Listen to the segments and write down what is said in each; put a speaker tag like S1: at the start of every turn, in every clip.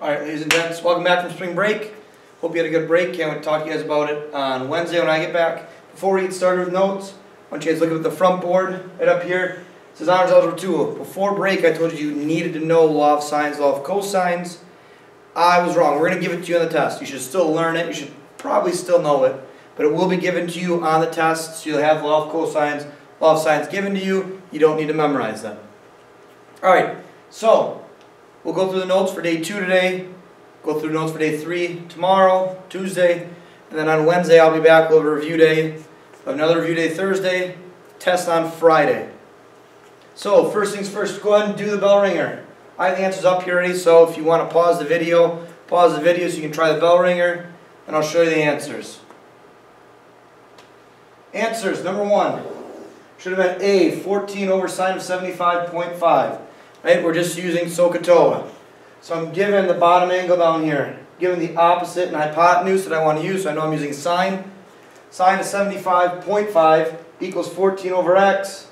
S1: Alright, ladies and gents, welcome back from spring break. Hope you had a good break. Can't wait to talk to you guys about it on Wednesday when I get back. Before we get started with notes, I want you guys to look at the front board right up here. It says Honors Algebra 2. Before break, I told you needed to know law of sines, law of cosines. I was wrong. We're going to give it to you on the test. You should still learn it. You should probably still know it. But it will be given to you on the test. So you'll have law of cosines, law of sines given to you. You don't need to memorize them. Alright, so we'll go through the notes for day 2 today. Go through notes for day 3 tomorrow, Tuesday. And then on Wednesday I'll be back. We'll have a review day. Another review day Thursday. Test on Friday. So first things first, go ahead and do the bell ringer. I have the answers up here already, so if you want to pause the video so you can try the bell ringer, and I'll show you the answers. Answers, number 1. Should have been A, 14 over sine of 75.5. Right, we're just using SOHCAHTOA. So I'm given the bottom angle down here, given the opposite and hypotenuse that I want to use, so I know I'm using sine. Sine of 75.5 equals 14 over x.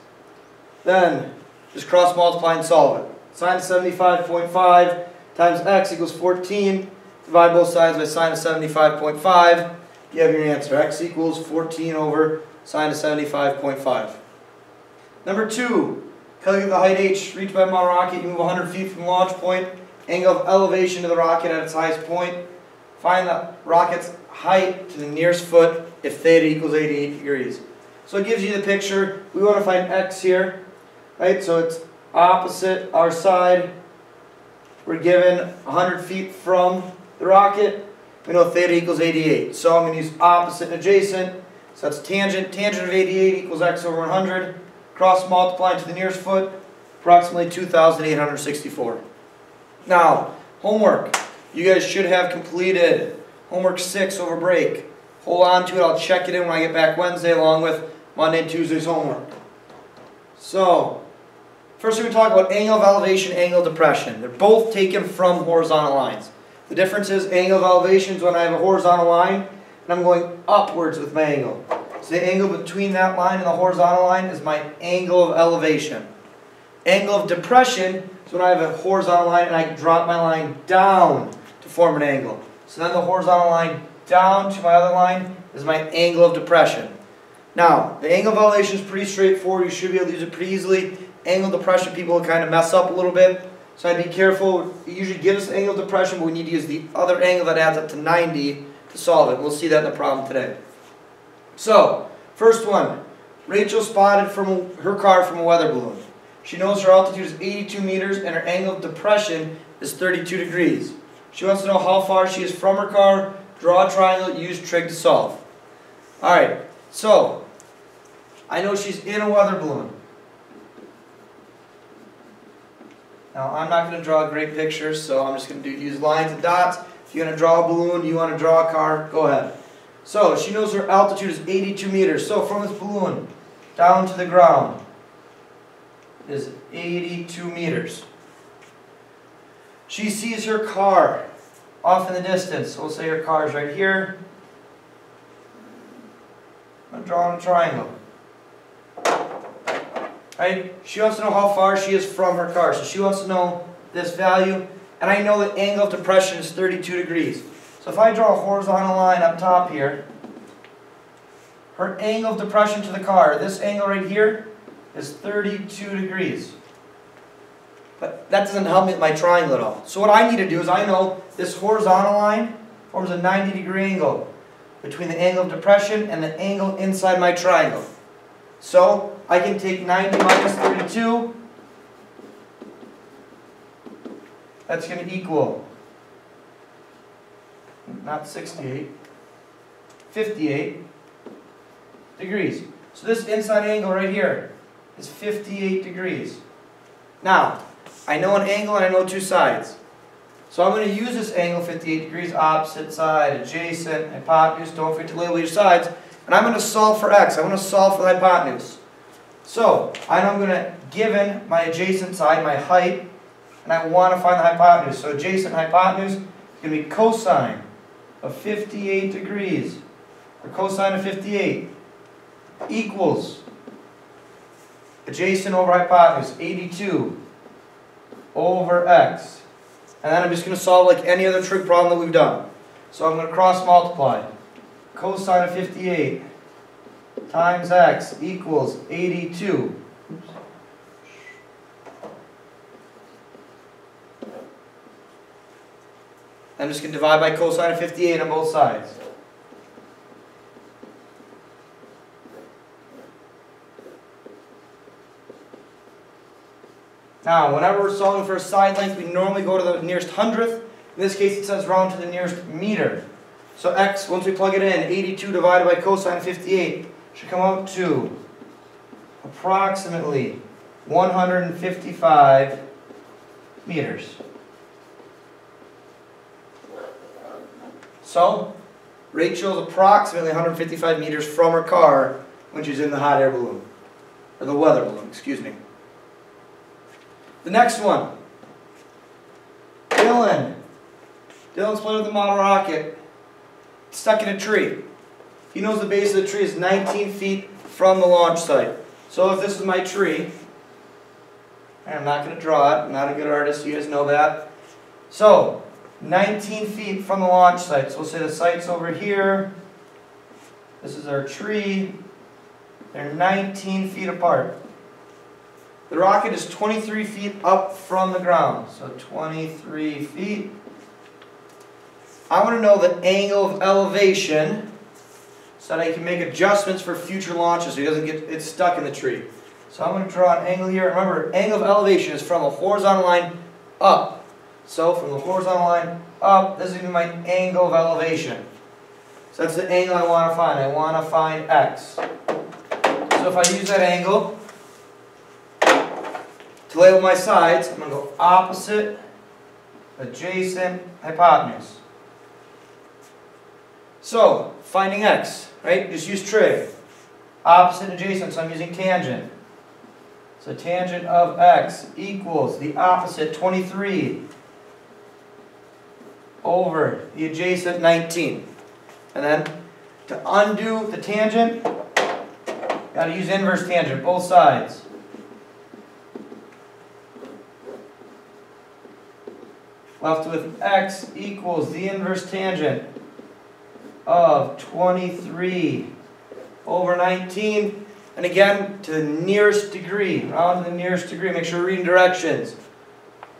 S1: Then just cross multiply and solve it. Sine of 75.5 times x equals 14. Divide both sides by sine of 75.5. You have your answer. X equals 14 over sine of 75.5. Number 2. Calculate the height h reached by a rocket. You move 100 feet from the launch point. Angle of elevation to the rocket at its highest point. Find the rocket's height to the nearest foot if theta equals 88 degrees. So it gives you the picture. We want to find x here. Right? So it's opposite our side. We're given 100 feet from the rocket. We know theta equals 88. So I'm going to use opposite and adjacent. So that's tangent. Tangent of 88 equals x over 100. Cross multiplying to the nearest foot, approximately 2,864. Now, homework. You guys should have completed homework 6 over break. Hold on to it. I'll check it in when I get back Wednesday along with Monday and Tuesday's homework. So, first we're going to talk about angle of elevation, angle of depression. They're both taken from horizontal lines. The difference is angle of elevation is when I have a horizontal line and I'm going upwards with my angle. So the angle between that line and the horizontal line is my angle of elevation. Angle of depression is when I have a horizontal line and I drop my line down to form an angle. So then the horizontal line down to my other line is my angle of depression. Now, the angle of elevation is pretty straightforward. You should be able to use it pretty easily. Angle of depression, people kind of mess up a little bit. So I'd be careful. It usually gives us the angle of depression, but we need to use the other angle that adds up to 90 to solve it. We'll see that in the problem today. So, first one. Rachel spotted from her car from a weather balloon. She knows her altitude is 82 meters and her angle of depression is 32 degrees. She wants to know how far she is from her car. Draw a triangle, use trig to solve. Alright, so I know she's in a weather balloon. Now I'm not going to draw a great picture, so I'm just going to use lines and dots. If you're going to draw a balloon, you want to draw a car, go ahead. So she knows her altitude is 82 meters. So from this balloon down to the ground is 82 meters. She sees her car off in the distance. So we'll say her car is right here. I'm drawing a triangle. Right? She wants to know how far she is from her car. So she wants to know this value. And I know that angle of depression is 32 degrees. So if I draw a horizontal line up top here, her angle of depression to the car, this angle right here, is 32 degrees. But that doesn't help me with my triangle at all. So what I need to do is I know this horizontal line forms a 90-degree angle between the angle of depression and the angle inside my triangle. So I can take 90 minus 32. That's going to equal, not 68, 58 degrees. So this inside angle right here is 58 degrees. Now, I know an angle and I know two sides. So I'm going to use this angle 58 degrees, opposite side, adjacent, hypotenuse. Don't forget to label your sides. And I'm going to solve for x. I'm going to solve for the hypotenuse. So I know I'm going to, given my adjacent side, my height, and I want to find the hypotenuse. So adjacent hypotenuse is going to be cosine of 58 degrees, or cosine of 58, equals adjacent over hypotenuse, 82 over x. And then I'm just going to solve like any other trig problem that we've done. So I'm going to cross multiply. Cosine of 58 times x equals 82. Oops. I'm just going to divide by cosine of 58 on both sides. Now, whenever we're solving for a side length, we normally go to the nearest hundredth. In this case, it says round to the nearest meter. So x, once we plug it in, 82 divided by cosine of 58 should come out to approximately 155 meters. So, Rachel's approximately 155 meters from her car when she's in the hot air balloon. Or the weather balloon, excuse me. The next one. Dylan's playing with the model rocket. It's stuck in a tree. He knows the base of the tree is 19 feet from the launch site. So if this is my tree, I'm not going to draw it. I'm not a good artist, you guys know that. So, 19 feet from the launch site. So we'll say the site's over here. This is our tree. They're 19 feet apart. The rocket is 23 feet up from the ground. So 23 feet. I want to know the angle of elevation so that I can make adjustments for future launches so he doesn't get it stuck in the tree. So I'm going to draw an angle here. Remember, angle of elevation is from a horizontal line up. So from the horizontal line up, this is going to be my angle of elevation. So that's the angle I want to find. I want to find x. So if I use that angle to label my sides, I'm going to go opposite, adjacent, hypotenuse. So, finding x, right? Just use trig. Opposite, adjacent, so I'm using tangent. So tangent of x equals the opposite 23 over the adjacent 19. And then to undo the tangent, got to use inverse tangent, both sides. Left with x equals the inverse tangent of 23 over 19. And again, to the nearest degree, round to the nearest degree. Make sure we're reading directions.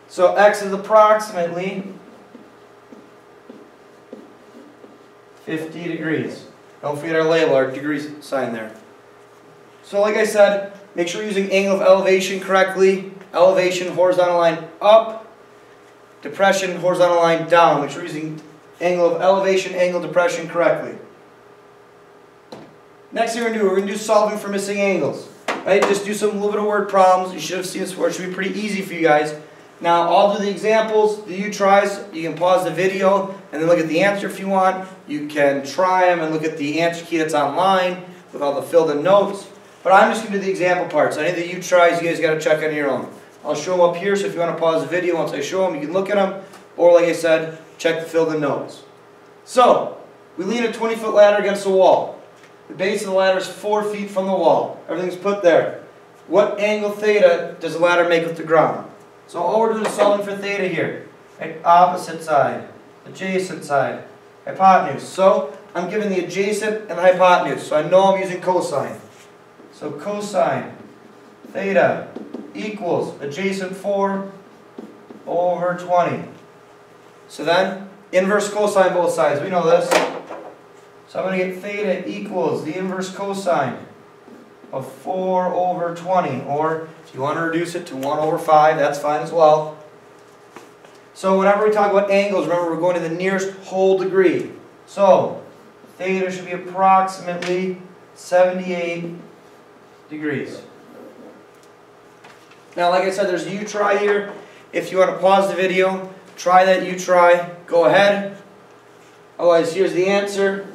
S1: So x is approximately 50 degrees. Don't forget our label, our degrees sign there. So like I said, make sure you're using angle of elevation correctly. Elevation, horizontal line up. Depression, horizontal line down. Make sure you're using angle of elevation, angle, depression correctly. Next thing we're going to do solving for missing angles. Right? Just do some little bit of word problems. You should have seen this before. It should be pretty easy for you guys. Now I'll do the examples, the you tries. You can pause the video and then look at the answer if you want. You can try them and look at the answer key that's online with all the filled in notes. But I'm just going to do the example parts. Any of the you tries you guys got to check on your own. I'll show them up here, so if you want to pause the video once I show them, you can look at them. Or like I said, check the filled in notes. So, we lean a 20-foot ladder against the wall. The base of the ladder is 4 feet from the wall. Everything's put there. What angle theta does the ladder make with the ground? So all we're doing is solving for theta here. Right? Opposite side, adjacent side, hypotenuse. So I'm given the adjacent and the hypotenuse. So I know I'm using cosine. So cosine theta equals adjacent 4 over 20. So then, inverse cosine both sides. We know this. So I'm going to get theta equals the inverse cosine of 4 over 20. Or if you want to reduce it to 1 over 5, that's fine as well. So whenever we talk about angles, remember we're going to the nearest whole degree. So theta should be approximately 78 degrees. Now, like I said, there's a you try here. If you want to pause the video, try that you try. Go ahead. Otherwise, here's the answer.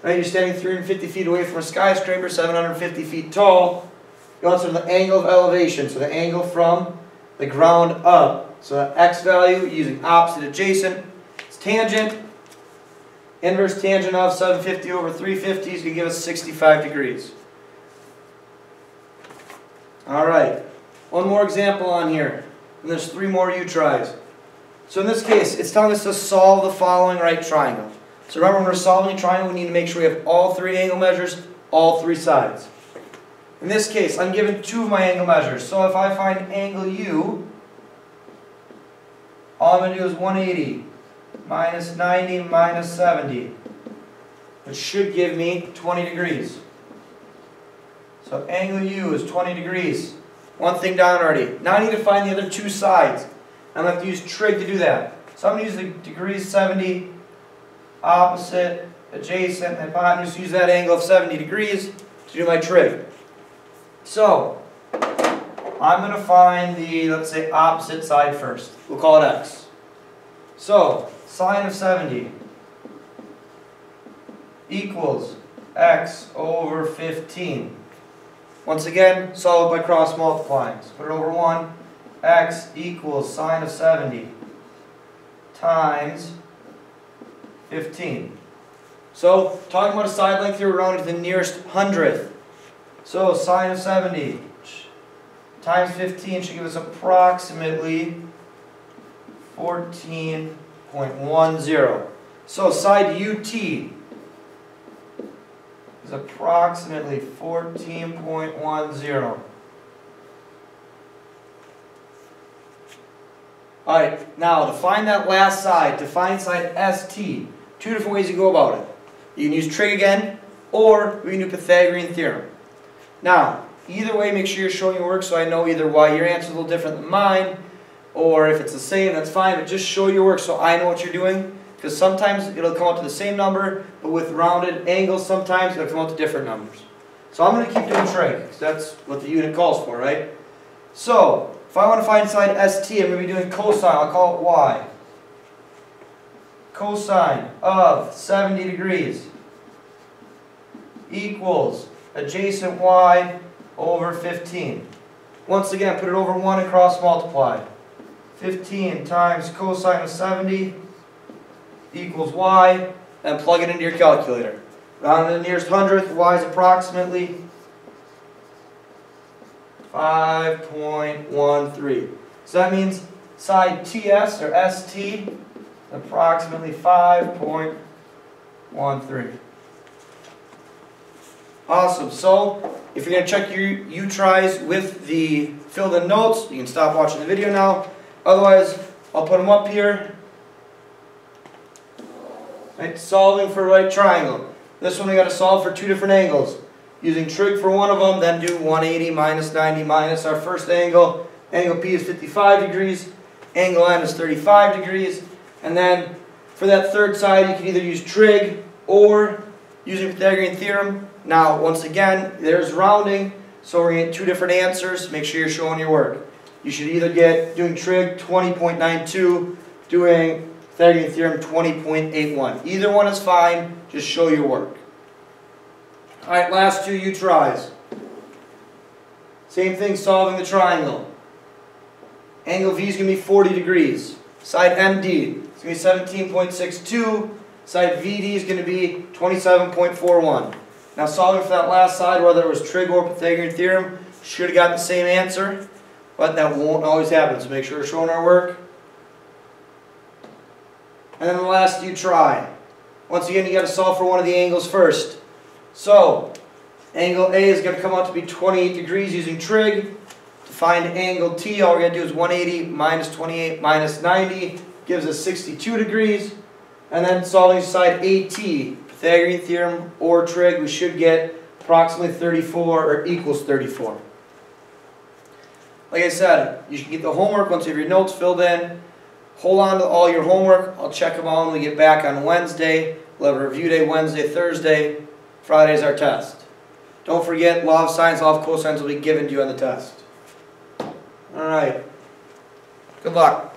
S1: Right, you're standing 350 feet away from a skyscraper, 750 feet tall. You want to the angle of elevation, so the angle from the ground up. So that x value using opposite adjacent. It's tangent. Inverse tangent of 750 over 350 is going to give us 65 degrees. All right. One more example on here. And there's 3 more you tries. So in this case, it's telling us to solve the following right triangle. So remember, when we're solving a triangle, we need to make sure we have all three angle measures, all three sides. In this case, I'm given two of my angle measures. So if I find angle U, all I'm going to do is 180 minus 90 minus 70, which should give me 20 degrees. So angle U is 20 degrees. One thing down already. Now I need to find the other two sides. I'm going to have to use trig to do that. So I'm going to use the degrees 70, opposite, adjacent, and hypotenuse. Use that angle of 70 degrees to do my trig. So I'm going to find the, let's say, opposite side first. We'll call it x. So sine of 70 equals x over 15. Once again, solve it by cross multiplying. So put it over 1. X equals sine of 70 times 15. So, talking about a side length here, we're rounding to the nearest hundredth. So, sine of 70 times 15 should give us approximately 14.10. So, side UT is approximately 14.10. Alright, now to find that last side, to find side ST, two different ways to go about it. You can use trig again, or we can do Pythagorean theorem. Now, either way, make sure you're showing your work so I know either why your answer is a little different than mine, or if it's the same, that's fine, but just show your work so I know what you're doing, because sometimes it'll come out to the same number, but with rounded angles, sometimes it'll come out to different numbers. So I'm going to keep doing trig, because that's what the unit calls for, right? So, if I want to find side ST, I'm going to be doing cosine. I'll call it y. Cosine of 70 degrees equals adjacent y over 15. Once again, put it over 1 and cross multiply. 15 times cosine of 70 equals y, and plug it into your calculator. Round to the nearest hundredth, y is approximately 5.13. So that means side TS or ST approximately 5.13. Awesome. So if you're going to check your U-tries with the filled in notes, you can stop watching the video now. Otherwise, I'll put them up here. Right, solving for a right triangle. This one we got to solve for two different angles. Using trig for one of them, then do 180 minus 90 minus our first angle. Angle P is 55 degrees. Angle N is 35 degrees. And then for that third side, you can either use trig or using Pythagorean theorem. Now, once again, there's rounding, so we're going to get two different answers. Make sure you're showing your work. You should either get, doing trig, 20.92, doing Pythagorean theorem, 20.81. Either one is fine, just show your work. Alright, last two U-tries. Same thing, solving the triangle. Angle V is going to be 40 degrees. Side MD is going to be 17.62. Side VD is going to be 27.41. Now solving for that last side, whether it was trig or Pythagorean theorem, should have gotten the same answer, but that won't always happen, so make sure we're showing our work. And then the last U-try. Once again, you got to solve for one of the angles first. So, angle A is going to come out to be 28 degrees using trig. To find angle T, all we're going to do is 180 minus 28 minus 90 gives us 62 degrees. And then solving side AT, Pythagorean theorem or trig, we should get approximately 34 or equals 34. Like I said, you should get the homework once you have your notes filled in. Hold on to all your homework. I'll check them all when we get back on Wednesday. We'll have a review day Wednesday, Thursday. Friday's our test. Don't forget, law of sines, law of cosines will be given to you on the test. Alright. Good luck.